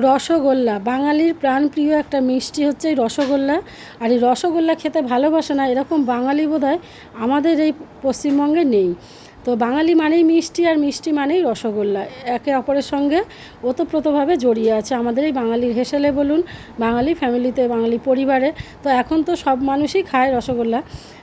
রসগোল্লা বাঙালির প্রাণপ্রিয় একটা মিষ্টি হচ্ছে এই রসগোল্লা। আর এই রসগোল্লা খেতে ভালোবাসে না এরকম বাঙালি বোধহয় আমাদের এই পশ্চিমবঙ্গে নেই। তো বাঙালি মানেই মিষ্টি, আর মিষ্টি মানেই রসগোল্লা, একে অপরের সঙ্গে ওতপ্রোতভাবে জড়িয়ে আছে আমাদের এই বাঙালির হেসেলে বলুন, বাঙালি ফ্যামিলিতে, বাঙালি পরিবারে। তো এখন তো সব মানুষই খায় রসগোল্লা।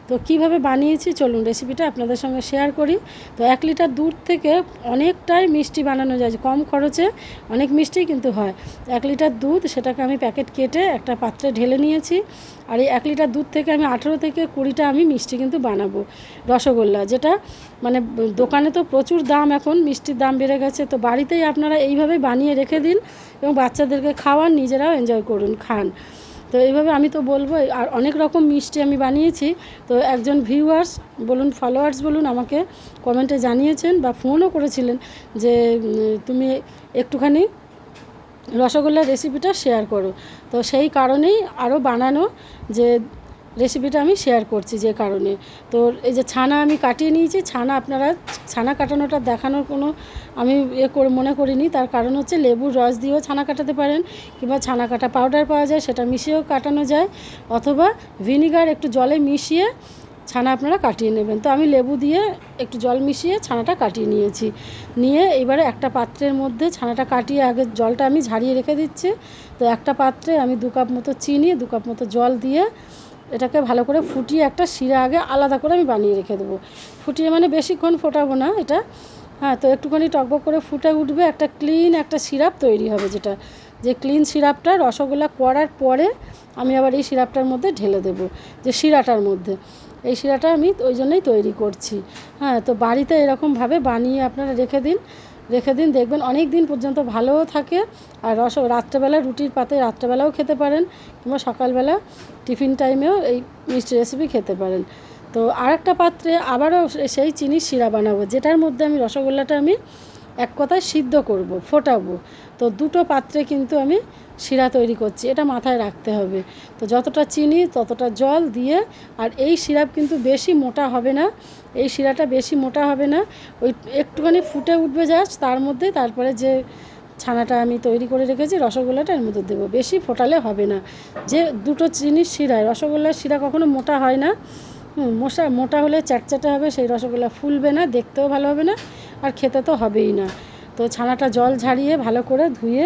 তো কিভাবে বানিয়েছি চলুন রেসিপিটা আপনাদের সঙ্গে শেয়ার করি। তো 1 লিটার দুধ থেকে অনেকটাই মিষ্টি বানানো যায়, কম খরচে অনেক মিষ্টি কিন্তু হয়। 1 লিটার দুধ, সেটাকে আমি প্যাকেট কেটে একটা পাত্রে ঢেলে নিয়েছি। আর এই 1 লিটার দুধ থেকে আমি 18 থেকে 20টা আমি মিষ্টি কিন্তু বানাবো, রসগোল্লা। যেটা মানে দোকানে তো প্রচুর দাম, এখন মিষ্টির দাম বেড়ে গেছে। তো বাড়িতেই আপনারা এইভাবে বানিয়ে রেখে দিন এবং বাচ্চাদেরকে খাওয়ান, নিজেরাও এনজয় করুন, খান। তো এইভাবে আমি তো বলবো। আর অনেক রকম মিষ্টি আমি বানিয়েছি। তো একজন ভিউয়ার্স বলুন, ফলোয়ার্স বলুন, আমাকে কমেন্টে জানিয়েছেন বা ফোনও করেছিলেন যে তুমি একটুখানি রসগোল্লার রেসিপিটা শেয়ার করো। তো সেই কারণেই আরও বানানো, যে রেসিপিটা আমি শেয়ার করছি যে কারণে। তো এই যে ছানা আমি কাটিয়ে নিয়েছি, আপনারা ছানা কাটানোটা দেখানোর কোনো আমি মনে করিনি। তার কারণ হচ্ছে লেবুর রস দিয়েও ছানা কাটাতে পারেন, কিংবা ছানা কাটা পাউডার পাওয়া যায়, সেটা মিশিয়েও কাটানো যায়, অথবা ভিনিগার একটু জলে মিশিয়ে ছানা আপনারা কাটিয়ে নেবেন। তো আমি লেবু দিয়ে একটু জল মিশিয়ে ছানাটা কাটিয়ে নিয়েছি। নিয়ে এবারে একটা পাত্রের মধ্যে ছানাটা কাটিয়ে আগে জলটা আমি ঝারিয়ে রেখে দিচ্ছি। তো একটা পাত্রে আমি 2 কাপ মতো চিনি, 2 কাপ মতো জল দিয়ে এটাকে ভালো করে ফুটিয়ে একটা শিরা আগে আলাদা করে আমি বানিয়ে রেখে দেবো। ফুটিয়ে মানে বেশিক্ষণ ফোটাবো না এটা। হ্যাঁ, তো একটুখানি টকবক করে ফুটে উঠবে, একটা ক্লিন একটা সিরাপ তৈরি হবে, যেটা যে ক্লিন সিরাপটা রসগোল্লা করার পরে আমি আবার এই সিরাপটার মধ্যে ঢেলে দেবো, যে শিরাটার মধ্যে। এই শিরাটা আমি ওই জন্যই তৈরি করছি। হ্যাঁ, তো বাড়িতে এরকমভাবে বানিয়ে আপনারা রেখে দিন, দেখবেন অনেক দিন পর্যন্ত ভালোও থাকে। আর রাত্রেবেলা রুটির পাতে রাত্রেবেলাও খেতে পারেন, কিংবা সকালবেলা টিফিন টাইমেও এই মিষ্টি রেসিপি খেতে পারেন। তো আরেকটা পাত্রে আবারও সেই চিনির শিরা বানাবো, যেটার মধ্যে আমি রসগোল্লাটা আমি এক কথায় সিদ্ধ করব, ফোটাবো। তো 2টো পাত্রে কিন্তু আমি শিরা তৈরি করছি, এটা মাথায় রাখতে হবে। তো যতটা চিনি ততটা জল দিয়ে, আর এই সিরাপ কিন্তু বেশি মোটা হবে না, এই শিরাটা বেশি মোটা হবে না, ওই একটুখানি ফুটে উঠবে জাস্ট, তার মধ্যে তারপরে যে ছানাটা আমি তৈরি করে রেখেছি রসগোল্লাটা এর মধ্যে দেবো। বেশি ফোটালে হবে না, যে 2টো চিনির শিরায় রসগোল্লার শিরা কখনো মোটা হয় না। মোটা হলে চ্যাটচ্যাটে হবে, সেই রসগোল্লা ফুলবে না, দেখতেও ভালো হবে না, আর খেতে তো হবেই না। তো ছানাটা জল ঝারিয়ে ভালো করে ধুয়ে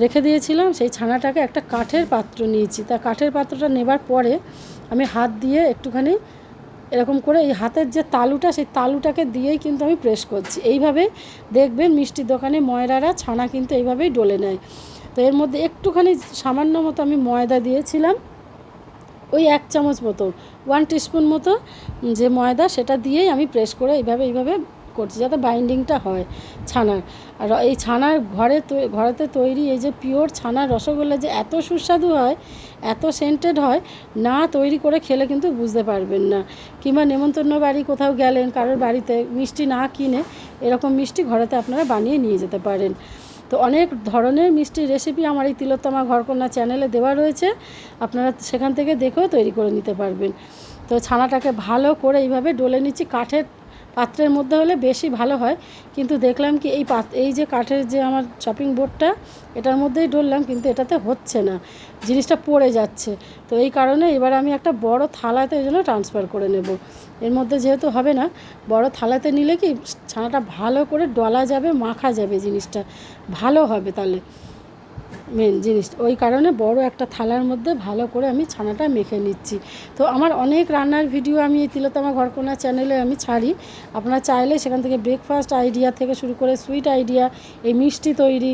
রেখে দিয়েছিলাম, সেই ছানাটাকে একটা কাঠের পাত্র নিয়েছি। তা কাঠের পাত্রটা নেবার পরে আমি হাত দিয়ে একটুখানি এরকম করে এই হাতের যে তালুটা, সেই তালুটাকে দিয়েই কিন্তু আমি প্রেস করছি। এইভাবে দেখবেন মিষ্টির দোকানে ময়রারা ছানা কিন্তু এইভাবেই ডলে নেয়। তো এর মধ্যে একটুখানি সামান্য মতো আমি ময়দা দিয়েছিলাম, ওই 1 চামচ মতো, 1 টিস্পুন মতো যে ময়দা, সেটা দিয়েই আমি প্রেস করে এইভাবে করছি, যাতে বাইন্ডিংটা হয় ছানার। আর এই ছানার ঘরেতে তৈরি এই যে পিওর ছানার রসগোল্লা যে এত সুস্বাদু হয়, এত সেন্টেড হয়, না তৈরি করে খেলে কিন্তু বুঝতে পারবেন না। কিংবা নেমন্তন্ন বাড়ি কোথাও গেলেন, কারোর বাড়িতে মিষ্টি না কিনে এরকম মিষ্টি ঘরেতে আপনারা বানিয়ে নিয়ে যেতে পারেন। তো অনেক ধরনের মিষ্টির রেসিপি আমার এই তিলোত্তমা ঘরকন্যা চ্যানেলে দেওয়া রয়েছে, আপনারা সেখান থেকে দেখেও তৈরি করে নিতে পারবেন। তো ছানাটাকে ভালো করে এইভাবে ডলে নিচ্ছি। কাঠের পাত্রের মধ্যে হলে বেশি ভালো হয়, কিন্তু দেখলাম কি এই যে কাঠের যে আমার চপিং বোর্ডটা, এটার মধ্যেই ডললাম, কিন্তু এটাতে হচ্ছে না, জিনিসটা পড়ে যাচ্ছে। তো এই কারণে এবার আমি একটা বড় থালাতে এই জন্য ট্রান্সফার করে নেব। এর মধ্যে যেহেতু হবে না, বড় থালাতে নিলে কি ছানাটা ভালো করে ডলা যাবে, মাখা যাবে, জিনিসটা ভালো হবে। তাহলে মেন জিনিস ওই কারণে বড় একটা থালার মধ্যে ভালো করে আমি ছানাটা মেখে নিচ্ছি। তো আমার অনেক রান্নার ভিডিও আমি এই তিলোত্তমা ঘরকন্যা চ্যানেলে আমি ছাড়ি, আপনারা চাইলে সেখান থেকে ব্রেকফাস্ট আইডিয়া থেকে শুরু করে সুইট আইডিয়া, এই মিষ্টি তৈরি,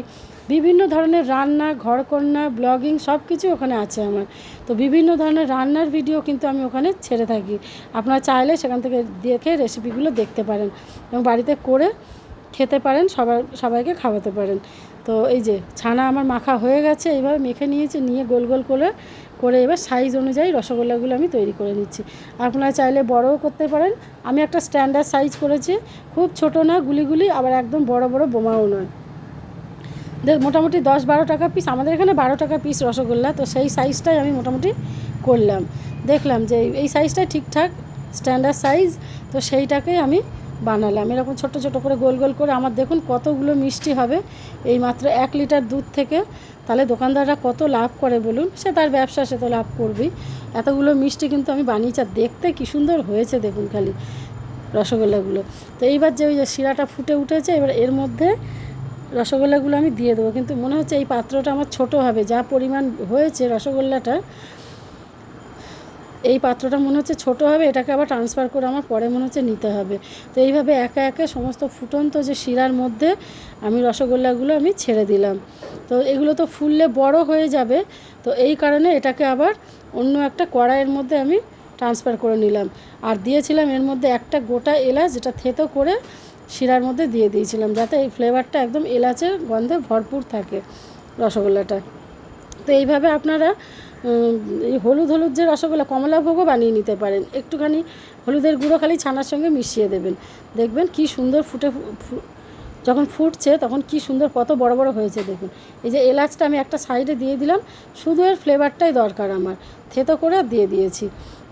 বিভিন্ন ধরনের রান্না, ঘরকন্যা, ব্লগিং সব কিছু ওখানে আছে আমার। তো বিভিন্ন ধরনের রান্নার ভিডিও কিন্তু আমি ওখানে ছেড়ে থাকি, আপনারা চাইলে সেখান থেকে দেখে রেসিপিগুলো দেখতে পারেন এবং বাড়িতে করে খেতে পারেন, সবাইকে খাওয়াতে পারেন। তো এই যে ছানা আমার মাখা হয়ে গেছে, এইভাবে মেখে নিয়েছি, নিয়ে গোল গোল করে এবার সাইজ অনুযায়ী রসগোল্লাগুলো আমি তৈরি করে নিচ্ছি। আপনারা চাইলে বড়ও করতে পারেন, আমি একটা স্ট্যান্ডার্ড সাইজ করেছি, খুব ছোট না গুলি, আবার একদম বড় বোমাও নয়। মোটামুটি 10-12 টাকা পিস, আমাদের এখানে 12 টাকা পিস রসগোল্লা। তো সেই সাইজটাই আমি মোটামুটি করলাম, দেখলাম যে এই সাইজটাই ঠিকঠাক স্ট্যান্ডার্ড সাইজ। তো সেইটাকে আমি বানালাম। এরকম ছোট ছোট করে গোল গোল করে আমার দেখুন কতগুলো মিষ্টি হবে এই মাত্র 1 লিটার দুধ থেকে। তাহলে দোকানদাররা কত লাভ করে বলুন, সে তার ব্যবসা, সে তো লাভ করবেই। এতগুলো মিষ্টি কিন্তু আমি বানিয়েছি, আর দেখতে কী সুন্দর হয়েছে দেখুন খালি রসগোল্লাগুলো। তো এইবার যে ওই যে শিরাটা ফুটে উঠেছে, এবার এর মধ্যে রসগোল্লাগুলো আমি দিয়ে দেবো। কিন্তু মনে হচ্ছে এই পাত্রটা আমার ছোট হবে, যা পরিমাণ হয়েছে রসগোল্লাটা, এই পাত্রটা মনে হচ্ছে ছোট হবে, এটাকে আবার ট্রান্সফার করে আমার পরে মনে হচ্ছে নিতে হবে। তো এইভাবে একে একে সমস্ত ফুটন্ত যে শিরার মধ্যে আমি রসগোল্লাগুলো আমি ছেড়ে দিলাম। তো এগুলো তো ফুললে বড় হয়ে যাবে, তো এই কারণে এটাকে আবার অন্য একটা কড়াইয়ের মধ্যে আমি ট্রান্সফার করে নিলাম। আর দিয়েছিলাম এর মধ্যে একটা গোটা এলাচ, যেটা থেতো করে শিরার মধ্যে দিয়ে দিয়েছিলাম, যাতে এই ফ্লেভারটা একদম এলাচের গন্ধে ভরপুর থাকে রসগোল্লাটা। তো এইভাবে আপনারা এই হলুদ হলুদ যে রসগোল্লা, কমলাভোগও বানিয়ে নিতে পারেন। একটুখানি হলুদের গুঁড়ো খালি ছানার সঙ্গে মিশিয়ে দেবেন, দেখবেন কি সুন্দর যখন ফুটছে তখন কি সুন্দর কত বড় বড় হয়েছে দেখুন। এই যে এলাচটা আমি একটা সাইডে দিয়ে দিলাম, শুধু এর ফ্লেভারটাই দরকার আমার, থেতো করে দিয়ে দিয়েছি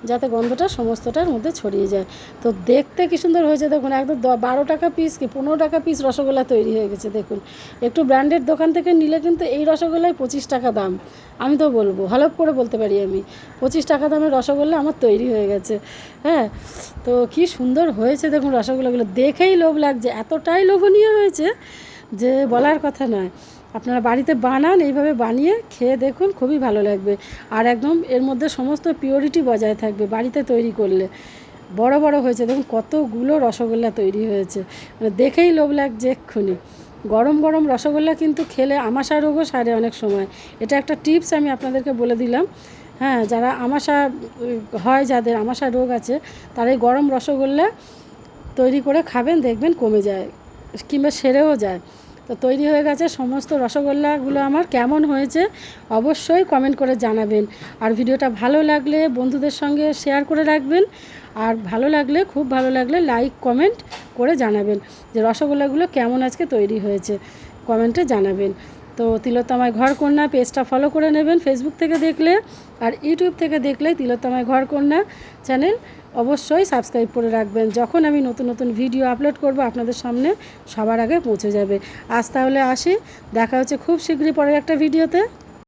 যাতে গন্ধটা সমস্তটার মধ্যে ছড়িয়ে যায়। তো দেখতে কি সুন্দর হয়েছে দেখুন, একদম 12 টাকা পিস কি 15 টাকা পিস রসগোল্লা তৈরি হয়ে গেছে দেখুন। একটু ব্র্যান্ডেড দোকান থেকে নিলে কিন্তু এই রসগোল্লায় 25 টাকা দাম, আমি তো বলবো, হলপ করে বলতে পারি আমি, 25 টাকা দামের রসগোল্লা আমার তৈরি হয়ে গেছে। হ্যাঁ, তো কি সুন্দর হয়েছে দেখুন রসগোল্লাগুলো, দেখেই লোভ লাগছে, এতটাই লোভনীয় হয়েছে যে বলার কথা নয়। আপনারা বাড়িতে বানান, এইভাবে বানিয়ে খেয়ে দেখুন, খুবই ভালো লাগবে। আর একদম এর মধ্যে সমস্ত পিওরিটি বজায় থাকবে বাড়িতে তৈরি করলে। বড় বড় হয়েছে দেখুন, কতগুলো রসগোল্লা তৈরি হয়েছে, মানে দেখেই লোভ লাগছে এক্ষুনি। গরম গরম রসগোল্লা কিন্তু খেলে আমাশা রোগও সারে অনেক সময়, এটা একটা টিপস আমি আপনাদেরকে বলে দিলাম। হ্যাঁ, যারা আমাশা হয়, যাদের আমাশা রোগ আছে, তারা এই গরম রসগোল্লা তৈরি করে খাবেন, দেখবেন কমে যায় কিংবা সেরেও যায়। তো তৈরি হয়ে গেছে সমস্ত রসগোল্লাগুলো আমার কেমন হয়েছে অবশ্যই কমেন্ট করে জানাবেন। আর ভিডিওটা ভালো লাগলে বন্ধুদের সঙ্গে শেয়ার করে রাখবেন, আর ভালো লাগলে, খুব ভালো লাগলে লাইক কমেন্ট করে জানাবেন যে রসগোল্লাগুলো কেমন আজকে তৈরি হয়েছে, কমেন্টে জানাবেন। তো তিলোত্তমায় ঘরকন্যা পেজটা ফলো করে নেবেন ফেসবুক থেকে দেখলে, আর ইউটিউব থেকে দেখলে তিলোত্তমায় ঘরকন্যা চ্যানেল অবশ্যই সাবস্ক্রাইব করে রাখবেন। যখন আমি নতুন নতুন ভিডিও আপলোড করব আপনাদের সামনে সবার আগে পৌঁছে যাবে। আজ তাহলে আসি, দেখা হচ্ছে খুব শীঘ্রই পরের একটা ভিডিওতে।